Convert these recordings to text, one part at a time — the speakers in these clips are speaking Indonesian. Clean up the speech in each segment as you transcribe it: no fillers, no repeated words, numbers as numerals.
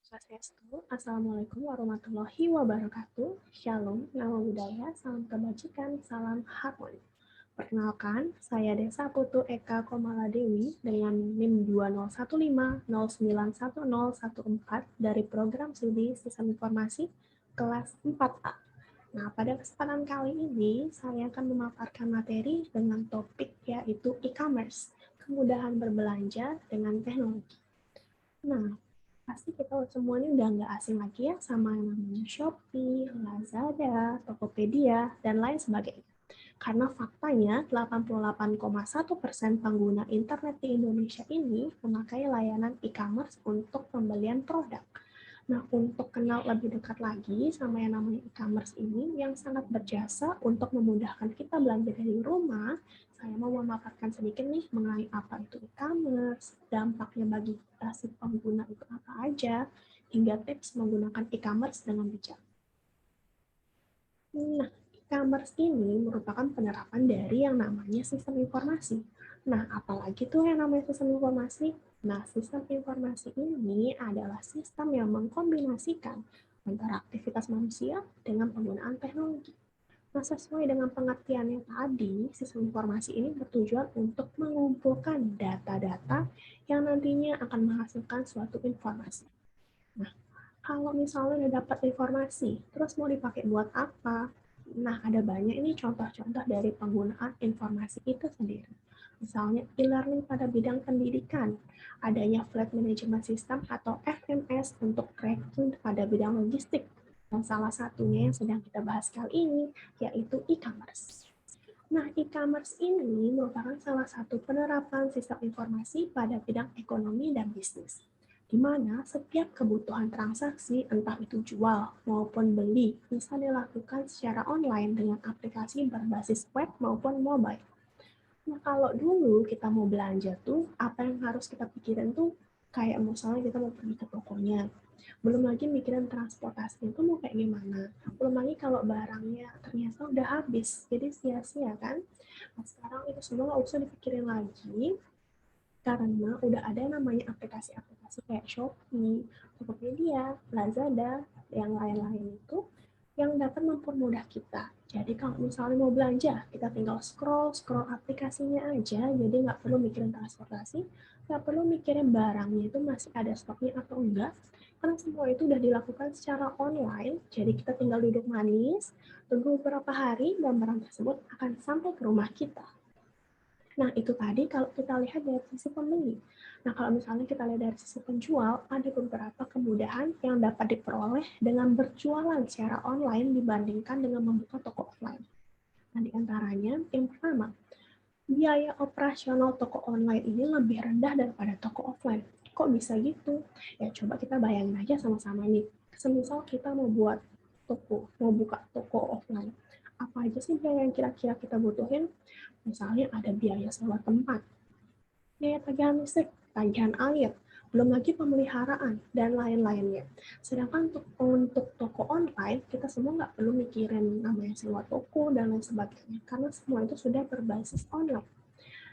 Swastiastu. Assalamualaikum warahmatullahi wabarakatuh. Shalom, nama budaya, salam kebajikan, salam harmoni. Perkenalkan, saya Desa Putu Eka Komaladewi dengan NIM 2015091014 dari Program Studi Sistem Informasi kelas 4A. Nah, pada kesempatan kali ini, saya akan memaparkan materi dengan topik yaitu e-commerce, kemudahan berbelanja dengan teknologi. Nah, pasti kita semua ini udah nggak asing lagi ya sama yang namanya Shopee, Lazada, Tokopedia, dan lain sebagainya. Karena faktanya 88,1% pengguna internet di Indonesia ini memakai layanan e-commerce untuk pembelian produk. Nah, untuk kenal lebih dekat lagi sama yang namanya e-commerce ini yang sangat berjasa untuk memudahkan kita belanja dari rumah, saya mau memaparkan sedikit nih mengenai apa itu e-commerce, dampaknya bagi kita si pengguna itu apa aja, hingga tips menggunakan e-commerce dengan bijak. Nah, e-commerce ini merupakan penerapan dari yang namanya sistem informasi. Nah, apalagi tuh yang namanya sistem informasi? Nah, sistem informasi ini adalah sistem yang mengkombinasikan antara aktivitas manusia dengan penggunaan teknologi. Nah, sesuai dengan pengertiannya tadi, sistem informasi ini bertujuan untuk mengumpulkan data-data yang nantinya akan menghasilkan suatu informasi. Nah, kalau misalnya udah dapat informasi, terus mau dipakai buat apa? Nah, ada banyak ini contoh-contoh dari penggunaan informasi itu sendiri. Misalnya e-learning pada bidang pendidikan, adanya flight management system atau FMS untuk tracking pada bidang logistik. Dan salah satunya yang sedang kita bahas kali ini, yaitu e-commerce. Nah, e-commerce ini merupakan salah satu penerapan sistem informasi pada bidang ekonomi dan bisnis, di mana setiap kebutuhan transaksi, entah itu jual maupun beli, bisa dilakukan secara online dengan aplikasi berbasis web maupun mobile. Nah, kalau dulu kita mau belanja tuh, apa yang harus kita pikirin tuh, kayak misalnya kita mau pergi ke tokonya, belum lagi mikirin transportasinya itu mau kayak gimana. Belum lagi kalau barangnya ternyata udah habis, jadi sia-sia kan. Nah, sekarang itu semua nggak usah dipikirin lagi, karena udah ada namanya aplikasi-aplikasi kayak Shopee, Tokopedia, Lazada, yang lain-lain itu yang dapat mempermudah kita. Jadi kalau misalnya mau belanja, kita tinggal scroll aplikasinya aja, jadi nggak perlu mikirin transportasi, nggak perlu mikirin barangnya itu masih ada stoknya atau enggak, karena semua itu udah dilakukan secara online, jadi kita tinggal duduk manis, tunggu beberapa hari, dan barang tersebut akan sampai ke rumah kita. Nah, itu tadi kalau kita lihat dari sisi pembeli. Nah, kalau misalnya kita lihat dari sisi penjual, ada beberapa kemudahan yang dapat diperoleh dengan berjualan secara online dibandingkan dengan membuka toko offline. Nah, di antaranya, yang pertama, biaya operasional toko online ini lebih rendah daripada toko offline. Kok bisa gitu? Ya, coba kita bayangin aja sama-sama nih. Semisal kita mau buat toko, mau buka toko offline. Apa aja sih biaya yang kira-kira kita butuhin? Misalnya ada biaya sewa tempat, biaya tagihan listrik, tagihan air, belum lagi pemeliharaan, dan lain-lainnya. Sedangkan untuk toko online, kita semua nggak perlu mikirin namanya sewa toko dan lain sebagainya, karena semua itu sudah berbasis online.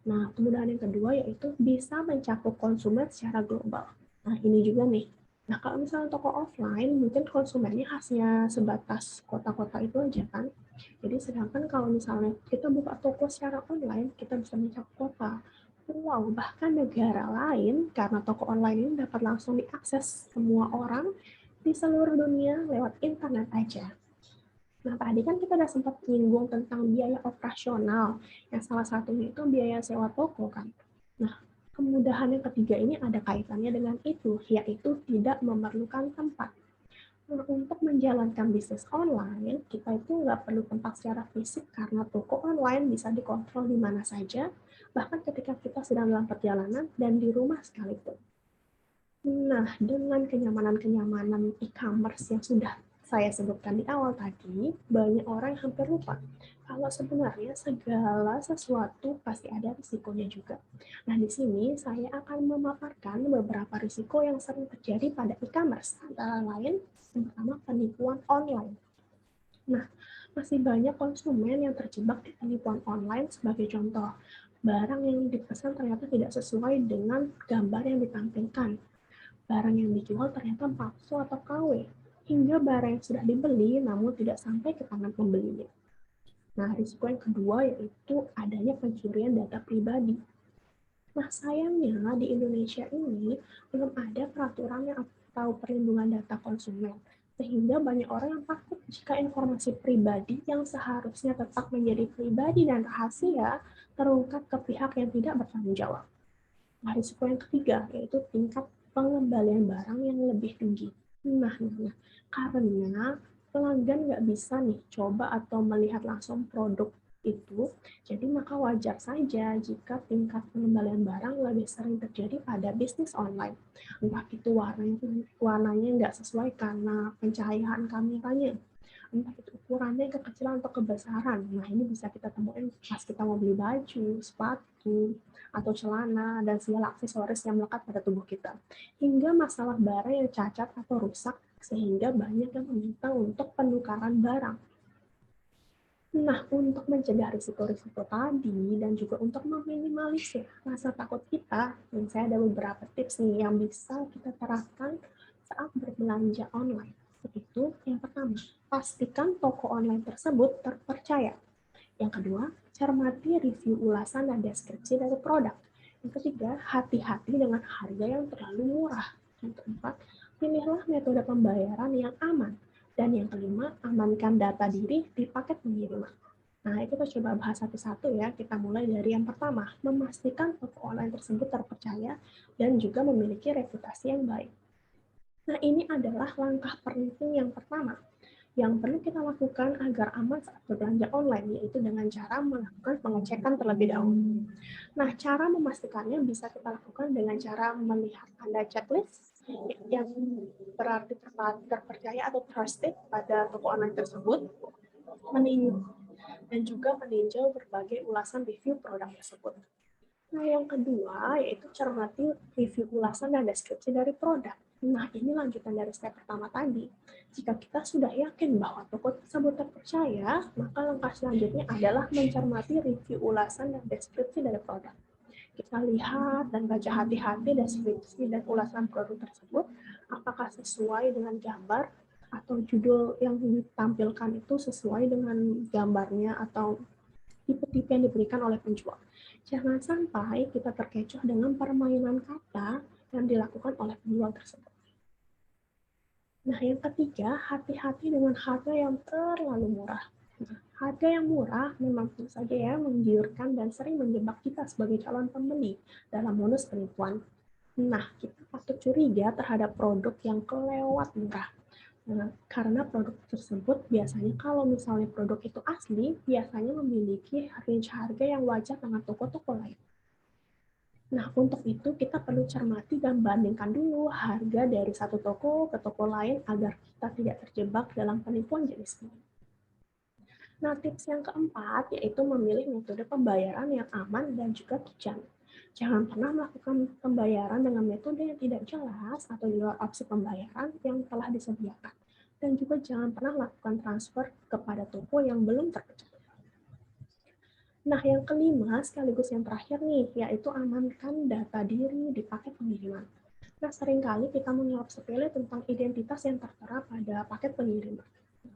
Nah, kemudahan yang kedua yaitu bisa mencakup konsumen secara global. Nah, ini juga nih. Nah, kalau misalnya toko offline, mungkin konsumennya khasnya sebatas kota-kota itu aja kan. Jadi, sedangkan kalau misalnya kita buka toko secara online, kita bisa mencakup kota. Wow, bahkan negara lain, karena toko online ini dapat langsung diakses semua orang di seluruh dunia lewat internet aja. Nah, tadi kan kita udah sempat menyinggung tentang biaya operasional, yang salah satunya itu biaya sewa toko kan. Nah, kemudahan yang ketiga ini ada kaitannya dengan itu, yaitu tidak memerlukan tempat. Nah, untuk menjalankan bisnis online, kita itu nggak perlu tempat secara fisik karena toko online bisa dikontrol di mana saja, bahkan ketika kita sedang dalam perjalanan dan di rumah sekalipun. Nah, dengan kenyamanan-kenyamanan e-commerce yang sudah saya sebutkan di awal tadi, banyak orang yang hampir lupa kalau sebenarnya segala sesuatu pasti ada risikonya juga. Nah, di sini saya akan memaparkan beberapa risiko yang sering terjadi pada e-commerce, antara lain yang pertama penipuan online. Nah, masih banyak konsumen yang terjebak di penipuan online sebagai contoh. Barang yang dipesan ternyata tidak sesuai dengan gambar yang ditampilkan. barang yang dijual ternyata palsu atau KW, hingga barang yang sudah dibeli namun tidak sampai ke tangan pembelinya. Nah, risiko yang kedua yaitu adanya pencurian data pribadi. Nah, sayangnya di Indonesia ini belum ada peraturan yang atau perlindungan data konsumen, sehingga banyak orang yang takut jika informasi pribadi yang seharusnya tetap menjadi pribadi dan rahasia terungkap ke pihak yang tidak bertanggung jawab. Nah, risiko yang ketiga yaitu tingkat pengembalian barang yang lebih tinggi. Karena pelanggan nggak bisa nih coba atau melihat langsung produk itu, jadi maka wajar saja jika tingkat pengembalian barang lebih sering terjadi pada bisnis online. Entah itu warnanya nggak sesuai karena pencahayaan kameranya, entah itu ukurannya kekecilan atau kebesaran. Nah, ini bisa kita temuin pas kita mau beli baju, sepatu, atau celana, dan segala aksesoris yang melekat pada tubuh kita. Hingga masalah barang yang cacat atau rusak, sehingga banyak yang meminta untuk penukaran barang. Nah, untuk mencegah risiko-risiko tadi dan juga untuk meminimalisir rasa takut kita, saya ada beberapa tips nih yang bisa kita terapkan saat berbelanja online. Yaitu yang pertama, pastikan toko online tersebut terpercaya. Yang kedua, cermati review ulasan dan deskripsi dari produk. Yang ketiga, hati-hati dengan harga yang terlalu murah. Yang keempat, pilihlah metode pembayaran yang aman. Dan yang kelima, amankan data diri di paket pengiriman. Nah, itu kita coba bahas satu-satu ya. Kita mulai dari yang pertama, memastikan toko online tersebut terpercaya dan juga memiliki reputasi yang baik. Nah, ini adalah langkah penting yang pertama yang perlu kita lakukan agar aman saat berbelanja online, yaitu dengan cara melakukan pengecekan terlebih dahulu. Nah, cara memastikannya bisa kita lakukan dengan cara melihat tanda checklist yang berarti terpercaya atau trusted pada toko online tersebut, dan juga meninjau berbagai ulasan review produk tersebut. Nah, yang kedua yaitu cermati review ulasan dan deskripsi dari produk. Nah, ini lanjutan dari step pertama tadi. Jika kita sudah yakin bahwa toko tersebut terpercaya, maka langkah selanjutnya adalah mencermati review ulasan dan deskripsi dari produk. Kita lihat dan baca hati-hati deskripsi dan ulasan produk tersebut, apakah sesuai dengan gambar atau judul yang ditampilkan itu sesuai dengan gambarnya atau tipe-tipe yang diberikan oleh penjual. Jangan sampai kita terkecoh dengan permainan kata yang dilakukan oleh penjual tersebut. Nah, yang ketiga, hati-hati dengan harga yang terlalu murah. Nah, harga yang murah memang tentu saja ya menggiurkan dan sering menjebak kita sebagai calon pembeli dalam modus penipuan. Nah, kita patut curiga terhadap produk yang kelewat murah. Nah, karena produk tersebut biasanya kalau misalnya produk itu asli, biasanya memiliki range harga yang wajar dengan toko-toko lain. Nah, untuk itu kita perlu cermati dan bandingkan dulu harga dari satu toko ke toko lain agar kita tidak terjebak dalam penipuan jenis ini. Nah, tips yang keempat yaitu memilih metode pembayaran yang aman dan juga kejam. Jangan pernah melakukan pembayaran dengan metode yang tidak jelas atau di luar opsi pembayaran yang telah disediakan. Dan juga jangan pernah melakukan transfer kepada toko yang belum terpercaya. Nah, yang kelima sekaligus yang terakhir nih, yaitu amankan data diri di paket pengiriman. Nah, seringkali kita menganggap sepele tentang identitas yang tertera pada paket pengiriman.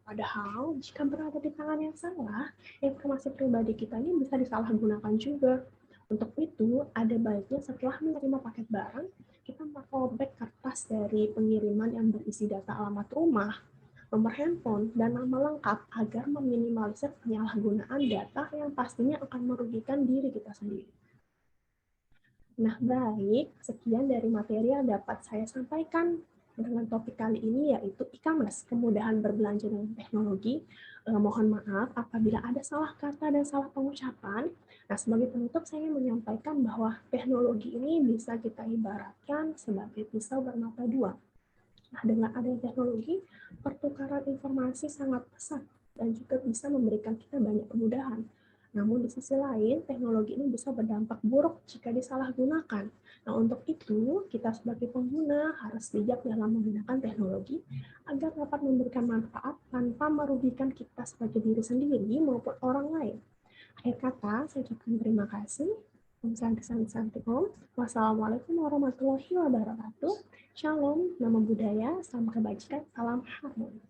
Padahal, jika berada di tangan yang salah, informasi pribadi kita ini bisa disalahgunakan juga. Untuk itu, ada baiknya setelah menerima paket barang, kita merobek kertas dari pengiriman yang berisi data alamat rumah, nomor handphone, dan nama lengkap agar meminimalisir penyalahgunaan data yang pastinya akan merugikan diri kita sendiri. Nah, baik, sekian dari materi yang dapat saya sampaikan dengan topik kali ini yaitu e-commerce, kemudahan berbelanja dengan teknologi. Mohon maaf apabila ada salah kata dan salah pengucapan. Nah, sebagai penutup saya ingin menyampaikan bahwa teknologi ini bisa kita ibaratkan sebagai pisau bermata dua. Nah, dengan adanya teknologi, pertukaran informasi sangat pesat dan juga bisa memberikan kita banyak kemudahan. Namun di sisi lain, teknologi ini bisa berdampak buruk jika disalahgunakan. Nah, untuk itu, kita sebagai pengguna harus bijak dalam menggunakan teknologi agar dapat memberikan manfaat tanpa merugikan kita sebagai diri sendiri maupun orang lain. Akhir kata, saya ucapkan terima kasih. Wassalamualaikum warahmatullahi wabarakatuh. Shalom, nama budaya, salam kebajikan, salam harmoni.